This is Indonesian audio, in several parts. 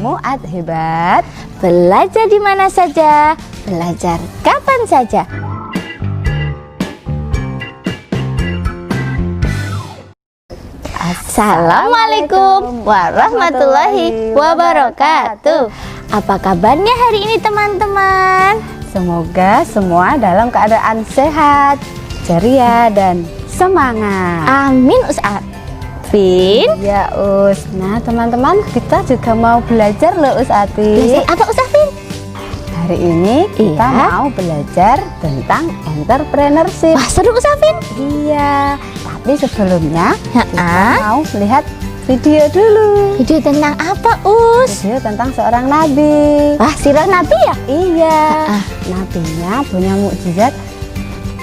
Mu'ad hebat, belajar di mana saja, belajar kapan saja. Assalamualaikum warahmatullahi wabarakatuh. Apa kabarnya hari ini teman-teman? Semoga semua dalam keadaan sehat, ceria, dan semangat. Amin Ustafin. Ya Us. Nah teman-teman, kita juga mau belajar loh Usati. Belajar apa Ustafin? Hari ini kita mau belajar tentang entrepreneurship. Wah seru Ustafin. Iya. Tapi sebelumnya kita mau lihat video dulu. Video tentang apa Us? Video tentang seorang nabi. Wah sirah nabi ya? Iya. Nabinya punya mukjizat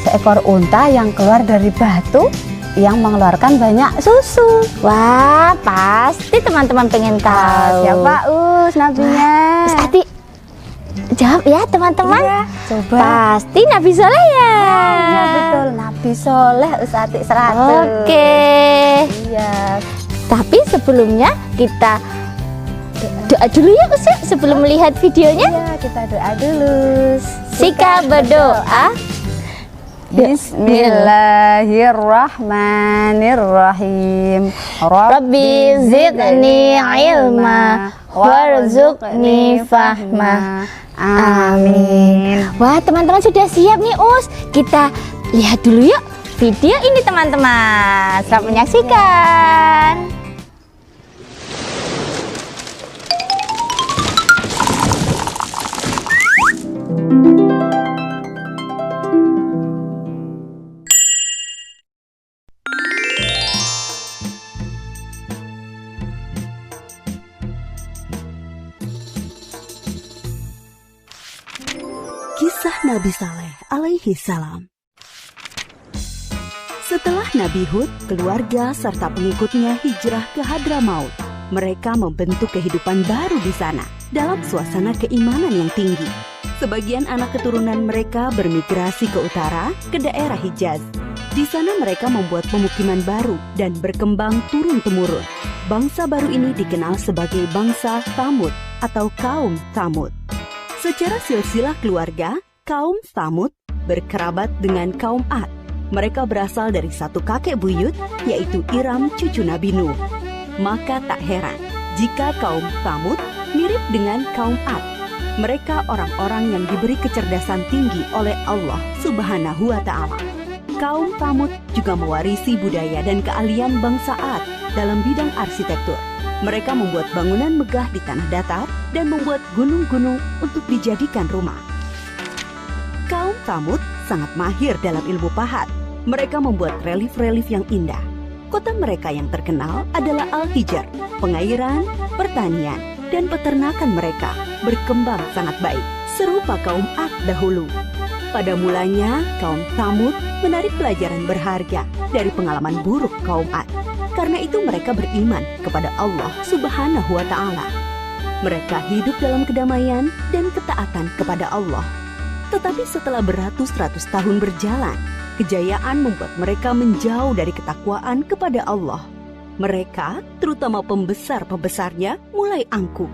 seekor unta yang keluar dari batu yang mengeluarkan banyak susu. Wah pasti teman-teman pengen tahu. Siapa Us nabinya? Us Ati jawab ya teman-teman. Iya, coba. Pasti Nabi Soleh ya. Iya betul, Nabi Soleh Usati 100. Oke. Iya. Tapi sebelumnya kita doa dulu ya Us ya, sebelum melihat videonya. Iya, kita doa dulu. Sika berdoa. Bismillahirrahmanirrahim. Rabbi zidni ilma warzuqni fahma. Amin. Wah teman-teman sudah siap nih Us. Kita lihat dulu yuk video ini teman-teman. Selamat menyaksikan. Kisah Nabi Saleh alaihi salam. Setelah Nabi Hud, keluarga serta pengikutnya hijrah ke Hadramaut, mereka membentuk kehidupan baru di sana dalam suasana keimanan yang tinggi. Sebagian anak keturunan mereka bermigrasi ke utara, ke daerah Hijaz. Di sana mereka membuat pemukiman baru dan berkembang turun-temurun. Bangsa baru ini dikenal sebagai bangsa Tsamud atau kaum Tsamud. Secara silsilah keluarga, kaum Tsamud berkerabat dengan kaum Ad. Mereka berasal dari satu kakek buyut, yaitu Iram cucu Nabi Nuh. Maka tak heran jika kaum Tsamud mirip dengan kaum Ad. Mereka orang-orang yang diberi kecerdasan tinggi oleh Allah Subhanahu wa Ta'ala. Kaum Tsamud juga mewarisi budaya dan keahlian bangsa Ad dalam bidang arsitektur. Mereka membuat bangunan megah di tanah datar dan membuat gunung-gunung untuk dijadikan rumah. Kaum Tsamud sangat mahir dalam ilmu pahat. Mereka membuat relief-relief yang indah. Kota mereka yang terkenal adalah Al-Hijr. Pengairan, pertanian, dan peternakan mereka berkembang sangat baik, serupa kaum Ad dahulu. Pada mulanya, kaum Tsamud menarik pelajaran berharga dari pengalaman buruk kaum Ad. Karena itu mereka beriman kepada Allah Subhanahu wa Ta'ala. Mereka hidup dalam kedamaian dan ketaatan kepada Allah. Tetapi setelah beratus-ratus tahun berjalan, kejayaan membuat mereka menjauh dari ketakwaan kepada Allah. Mereka, terutama pembesar-pembesarnya, mulai angkuh.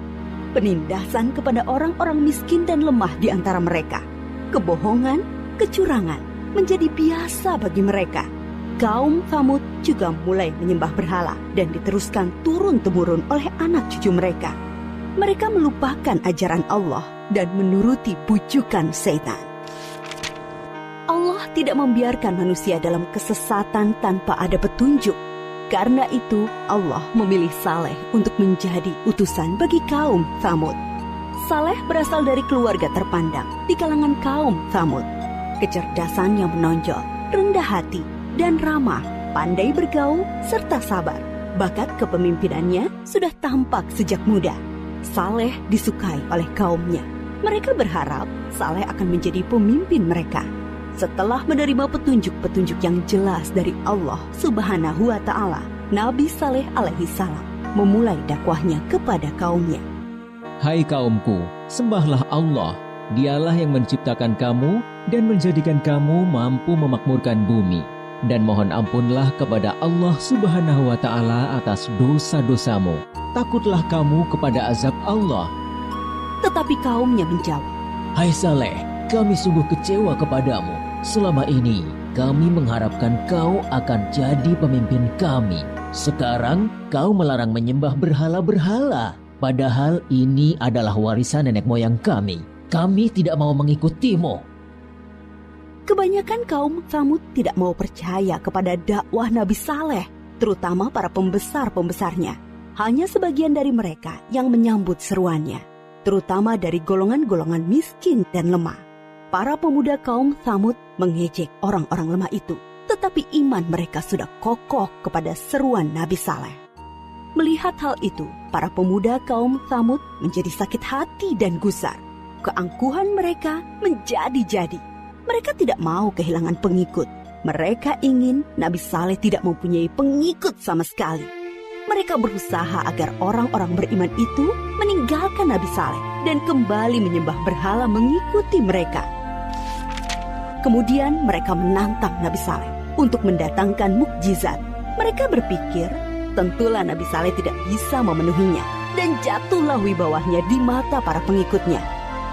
Penindasan kepada orang-orang miskin dan lemah di antara mereka. Kebohongan, kecurangan menjadi biasa bagi mereka. Kaum Tsamud juga mulai menyembah berhala dan diteruskan turun-temurun oleh anak cucu mereka. Mereka melupakan ajaran Allah dan menuruti bujukan setan. Allah tidak membiarkan manusia dalam kesesatan tanpa ada petunjuk. Karena itu, Allah memilih Saleh untuk menjadi utusan bagi kaum Tsamud. Saleh berasal dari keluarga terpandang di kalangan kaum Tsamud. Kecerdasan yang menonjol, rendah hati, dan ramah, pandai bergaul, serta sabar. Bakat kepemimpinannya sudah tampak sejak muda. Saleh disukai oleh kaumnya. Mereka berharap Saleh akan menjadi pemimpin mereka. Setelah menerima petunjuk-petunjuk yang jelas dari Allah Subhanahu wa Ta'ala, Nabi Saleh alaihi salam memulai dakwahnya kepada kaumnya. Hai kaumku, sembahlah Allah. Dialah yang menciptakan kamu dan menjadikan kamu mampu memakmurkan bumi. dan mohon ampunlah kepada Allah Subhanahu wa Ta'ala atas dosa-dosamu. Takutlah kamu kepada azab Allah. Tetapi kaumnya menjawab, Hai Saleh, kami sungguh kecewa kepadamu. Selama ini kami mengharapkan kau akan jadi pemimpin kami. Sekarang kau melarang menyembah berhala-berhala. Padahal ini adalah warisan nenek moyang kami. Kami tidak mau mengikutimu. kebanyakan kaum Tsamud tidak mau percaya kepada dakwah Nabi Saleh, terutama para pembesar-pembesarnya. Hanya sebagian dari mereka yang menyambut seruannya, terutama dari golongan-golongan miskin dan lemah. Para pemuda kaum Tsamud mengejek orang-orang lemah itu, tetapi iman mereka sudah kokoh kepada seruan Nabi Saleh. Melihat hal itu, para pemuda kaum Tsamud menjadi sakit hati dan gusar. Keangkuhan mereka menjadi-jadi. Mereka tidak mau kehilangan pengikut. Mereka ingin Nabi Saleh tidak mempunyai pengikut sama sekali. Mereka berusaha agar orang-orang beriman itu meninggalkan Nabi Saleh dan kembali menyembah berhala mengikuti mereka. Kemudian mereka menantang Nabi Saleh untuk mendatangkan mukjizat. Mereka berpikir tentulah Nabi Saleh tidak bisa memenuhinya dan jatuhlah wibawahnya di mata para pengikutnya.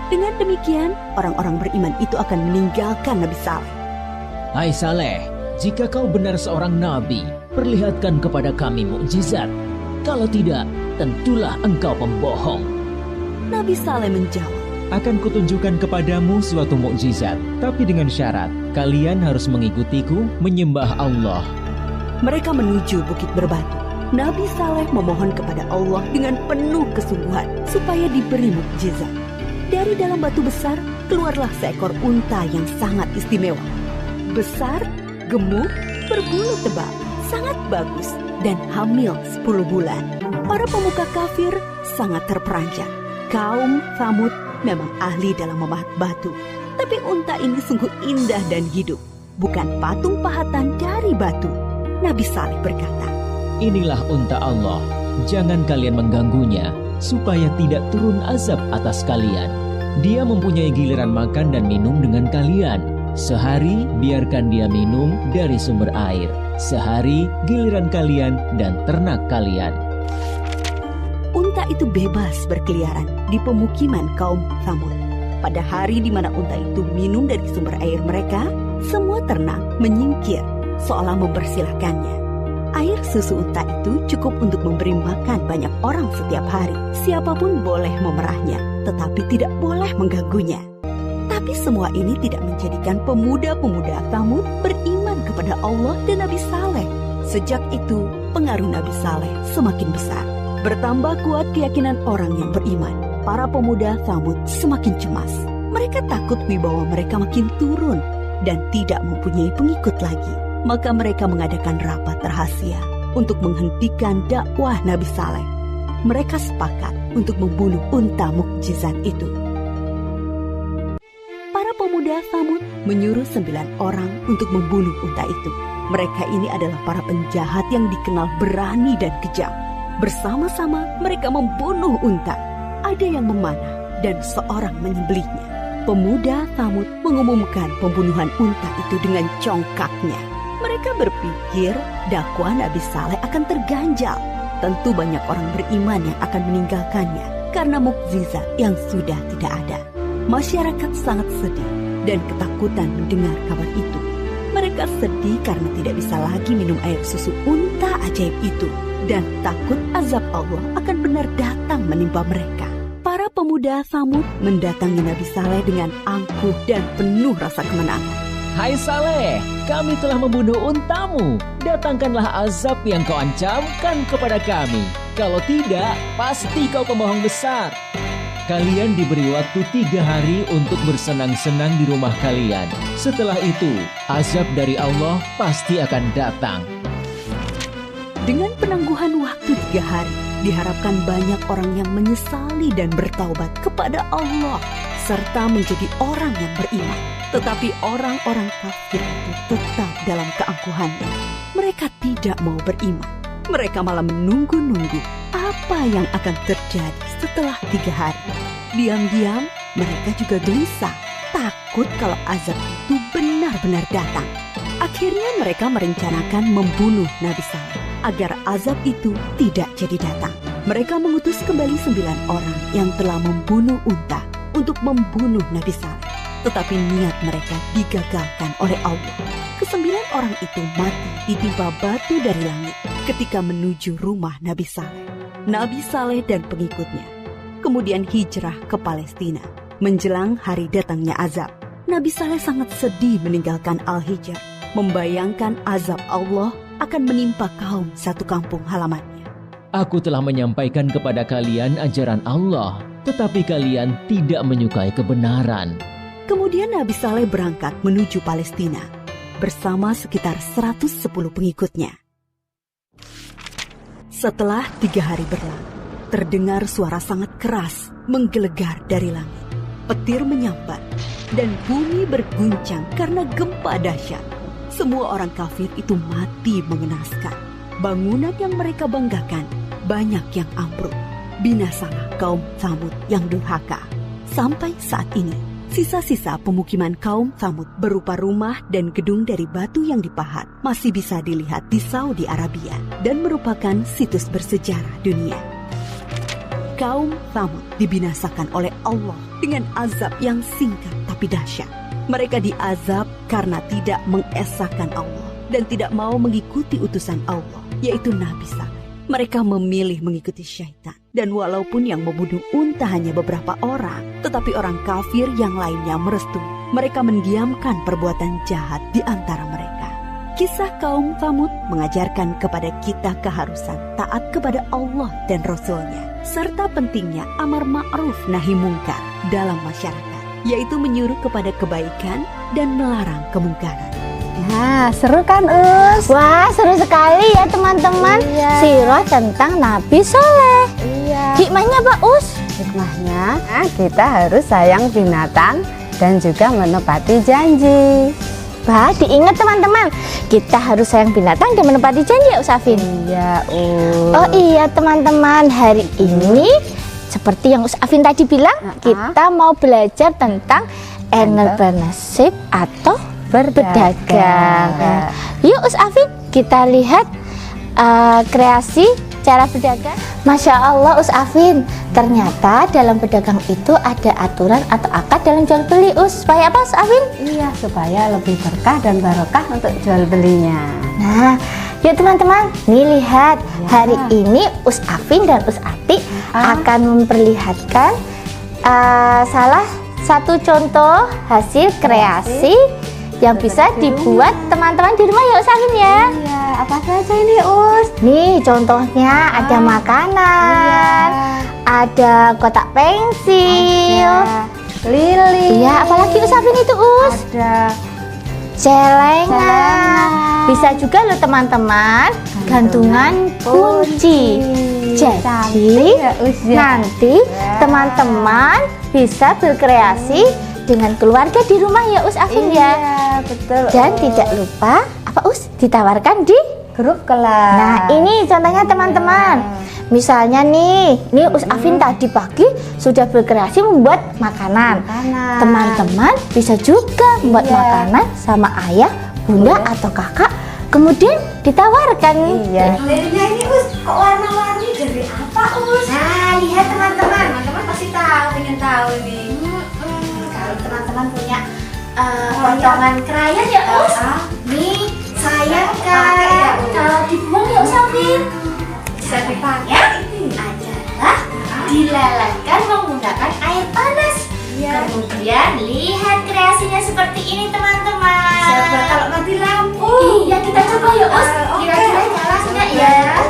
Dengan demikian, orang-orang beriman itu akan meninggalkan Nabi Saleh. Hai Saleh, jika kau benar seorang nabi, perlihatkan kepada kami mukjizat. Kalau tidak, tentulah engkau pembohong. Nabi Saleh menjawab, Akan kutunjukkan kepadamu suatu mukjizat, tapi dengan syarat, kalian harus mengikutiku menyembah Allah. Mereka menuju Bukit Berbatu. Nabi Saleh memohon kepada Allah dengan penuh kesungguhan supaya diberi mukjizat. Dari dalam batu besar, keluarlah seekor unta yang sangat istimewa. Besar, gemuk, berbulu tebal, sangat bagus, dan hamil 10 bulan. Para pemuka kafir sangat terperanjat. Kaum Tsamud memang ahli dalam memahat batu. Tapi unta ini sungguh indah dan hidup, bukan patung pahatan dari batu. Nabi Saleh berkata, Inilah unta Allah, jangan kalian mengganggunya, supaya tidak turun azab atas kalian. Dia mempunyai giliran makan dan minum dengan kalian. Sehari biarkan dia minum dari sumber air. Sehari giliran kalian dan ternak kalian. Unta itu bebas berkeliaran di pemukiman kaum Tsamud. Pada hari di mana unta itu minum dari sumber air mereka, semua ternak menyingkir seolah mempersilahkannya. Air susu unta itu cukup untuk memberi makan banyak orang setiap hari. Siapapun boleh memerahnya, tetapi tidak boleh mengganggunya. Tapi semua ini tidak menjadikan pemuda-pemuda Tsamud beriman kepada Allah dan Nabi Saleh. Sejak itu, pengaruh Nabi Saleh semakin besar. Bertambah kuat keyakinan orang yang beriman. Para pemuda Tsamud semakin cemas. Mereka takut wibawa mereka makin turun dan tidak mempunyai pengikut lagi. Maka mereka mengadakan rapat rahasia untuk menghentikan dakwah Nabi Saleh. Mereka sepakat untuk membunuh unta mukjizat itu. Para pemuda Tsamud menyuruh 9 orang untuk membunuh unta itu. Mereka ini adalah para penjahat yang dikenal berani dan kejam. Bersama-sama mereka membunuh unta. Ada yang memanah dan seorang menyembelihnya. Pemuda Tsamud mengumumkan pembunuhan unta itu dengan congkaknya. Mereka berpikir dakwah Nabi Saleh akan terganjal. Tentu banyak orang beriman yang akan meninggalkannya karena mukjizat yang sudah tidak ada. Masyarakat sangat sedih dan ketakutan mendengar kabar itu. Mereka sedih karena tidak bisa lagi minum air susu unta ajaib itu dan takut azab Allah akan benar datang menimpa mereka. Para pemuda Tsamud mendatangi Nabi Saleh dengan angkuh dan penuh rasa kemenangan. Hai Saleh, kami telah membunuh untamu. Datangkanlah azab yang kau ancamkan kepada kami. Kalau tidak, pasti kau pembohong besar. Kalian diberi waktu 3 hari untuk bersenang-senang di rumah kalian. Setelah itu, azab dari Allah pasti akan datang. Dengan penangguhan waktu 3 hari, diharapkan banyak orang yang menyesali dan bertaubat kepada Allah, serta menjadi orang yang beriman. Tetapi orang-orang kafir itu tetap dalam keangkuhannya. Mereka tidak mau beriman. Mereka malah menunggu-nunggu apa yang akan terjadi setelah 3 hari. Diam-diam, mereka juga gelisah, takut kalau azab itu benar-benar datang. Akhirnya mereka merencanakan membunuh Nabi Saleh agar azab itu tidak jadi datang. Mereka mengutus kembali 9 orang yang telah membunuh unta untuk membunuh Nabi Saleh. Tetapi niat mereka digagalkan oleh Allah. Kesembilan orang itu mati ditimpa batu dari langit ketika menuju rumah Nabi Saleh. Nabi Saleh dan pengikutnya kemudian hijrah ke Palestina. Menjelang hari datangnya azab, Nabi Saleh sangat sedih meninggalkan Al-Hijr, membayangkan azab Allah akan menimpa kaum satu kampung halamannya. Aku telah menyampaikan kepada kalian ajaran Allah, tetapi kalian tidak menyukai kebenaran. Kemudian Nabi Saleh berangkat menuju Palestina bersama sekitar 110 pengikutnya. Setelah 3 hari berlalu, terdengar suara sangat keras menggelegar dari langit. Petir menyambar dan bumi berguncang karena gempa dahsyat. Semua orang kafir itu mati mengenaskan. Bangunan yang mereka banggakan banyak yang ambruk. Binasalah kaum Tsamud yang durhaka. Sampai saat ini, sisa-sisa pemukiman kaum Tsamud berupa rumah dan gedung dari batu yang dipahat masih bisa dilihat di Saudi Arabia dan merupakan situs bersejarah dunia. Kaum Tsamud dibinasakan oleh Allah dengan azab yang singkat tapi dahsyat. Mereka diazab karena tidak mengesahkan Allah dan tidak mau mengikuti utusan Allah, yaitu Nabi Saleh. Mereka memilih mengikuti syaitan. Dan walaupun yang membunuh unta hanya beberapa orang, tetapi orang kafir yang lainnya merestui. Mereka mendiamkan perbuatan jahat di antara mereka. Kisah kaum Tsamud mengajarkan kepada kita keharusan taat kepada Allah dan Rasul-Nya, serta pentingnya amar ma'ruf nahi mungkar dalam masyarakat, yaitu menyuruh kepada kebaikan dan melarang kemungkaran. Nah, seru kan, Us? Wah, seru sekali ya teman-teman. Iya. Sirah tentang Nabi Saleh. Iya. Hikmahnya apa, Us? Hikmahnya, kita harus sayang binatang dan juga menepati janji. Bah, diingat teman-teman, kita harus sayang binatang dan menepati janji ya, Usafin. Iya, Us. Oh iya teman-teman, hari ini seperti yang Usafin tadi bilang, kita mau belajar tentang entrepreneurship atau berdagang. Nah, yuk Usafin, kita lihat kreasi cara berdagang. Masya Allah Usafin, ternyata dalam berdagang itu ada aturan atau akad dalam jual beli. Supaya apa Usafin? Iya, supaya lebih berkah dan barokah untuk jual belinya. Nah, yuk teman-teman, nih lihat, hari ini Usafin dan Usati akan memperlihatkan salah satu contoh hasil kreasi yang bisa dibuat teman-teman di rumah ya Usafin ya. Iya, apa saja ini, Us? Nih contohnya ada makanan, ada kotak pensil, Lili. iya apalagi Usafin itu Ada celengan. Bisa juga loh teman-teman, gantungan kunci. Jadi Cantik ya, Us, ya. nanti teman-teman bisa berkreasi dengan keluarga di rumah ya Usafin ya. Iya, betul. Dan tidak lupa apa ditawarkan di grup kelas. Nah, ini contohnya teman-teman. Misalnya nih, Usafin tadi pagi sudah berkreasi membuat makanan. Teman-teman bisa juga membuat makanan sama ayah, bunda atau kakak, kemudian ditawarkan. Iya. Lilinya ini Us, kok warna-warni dari apa Us? Nah, lihat teman-teman. Teman-teman pasti tahu, pengen tahu nih. Kalau teman-teman punya potongan krayon ya Us, nih sayang kan kalau dibuang ya Usafin. Bisa dipakai Adalah dilelehkan menggunakan air panas. Kemudian lihat kreasinya seperti ini teman-teman. Siapa kalau mati lampu? Iya, kita coba ya Us. Oke. Kira-kira nyala nggak ya? Iya.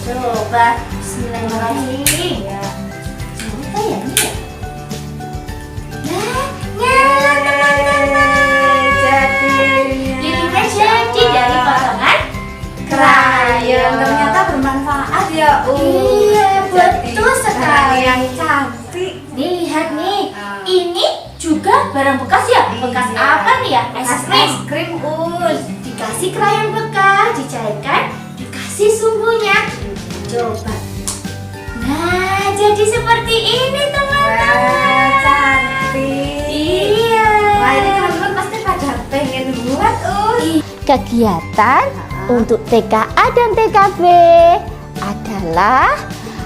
Coba. Bismillahirrahmanirrahim. Coba ya ini ya. Nah, nyala teman-teman. Lilinnya jadi dari potongan krayon. Ternyata bermanfaat ya Us. Iya, Jadi, betul sekali. yang cantik. Nih lihat nih, ini juga barang bekas ya. Bekas apa nih ya? Es krim. Es krim Us. Dikasih krayon bekas, dicairkan, dikasih sumbunya. Coba. Nah, jadi seperti ini teman-teman. Cantik. Iya. Wah, ini teman-teman pasti pada pengen buat Us. kegiatan untuk TKA dan TKB adalah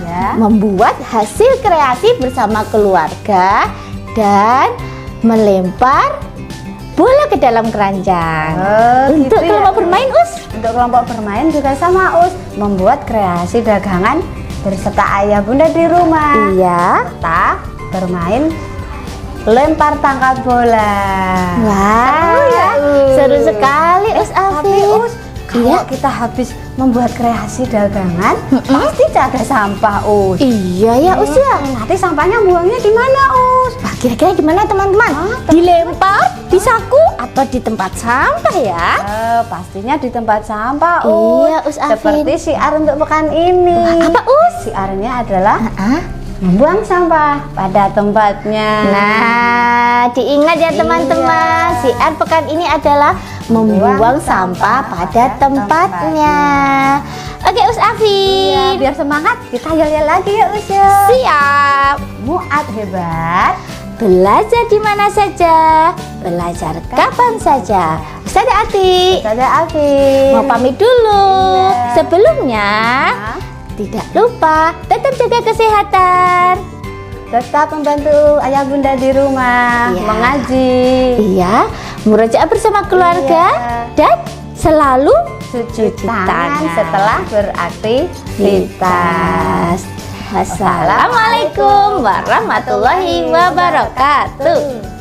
Ya. membuat hasil kreasi bersama keluarga dan melempar bola ke dalam keranjang. Untuk gitu ya. kelompok bermain, Us? Untuk kelompok bermain juga sama, Us. Membuat kreasi dagangan berserta ayah bunda di rumah. Iya. Serta bermain lempar tangkap bola. Wah, Seru ya, Us. seru sekali, Us Tapi Afif. Us, kalau kita habis membuat kreasi dagangan, pasti ada sampah, Us. Iya ya, Us ya. Nanti sampahnya buangnya di mana, Us? Wah, kira-kira di mana teman-teman? Dilempar di saku atau di tempat sampah ya? Pastinya di tempat sampah, Us. Iya, Us Afin. Seperti siar untuk pekan ini. Wah, apa, Us? Siarnya adalah Ah, membuang sampah pada tempatnya. nah, diingat ya teman-teman, Iya. siar pekan ini adalah membuang sampah pada tempatnya. Oke, Us Iya, Afif. biar semangat kita yel-yel lagi ya, Us ya. Siap. Muat hebat. Belajar di mana saja, belajar kapan saja. Ustazah Ati Dadah, Afif. mau pamit dulu. Iya. Sebelumnya, tidak lupa tetap jaga kesehatan. Tetap membantu ayah bunda di rumah Iya. mengaji. Iya, murojaah bersama keluarga Iya. dan selalu Cuci tangan tangan. setelah beraktivitas. Wassalamualaikum warahmatullahi wabarakatuh.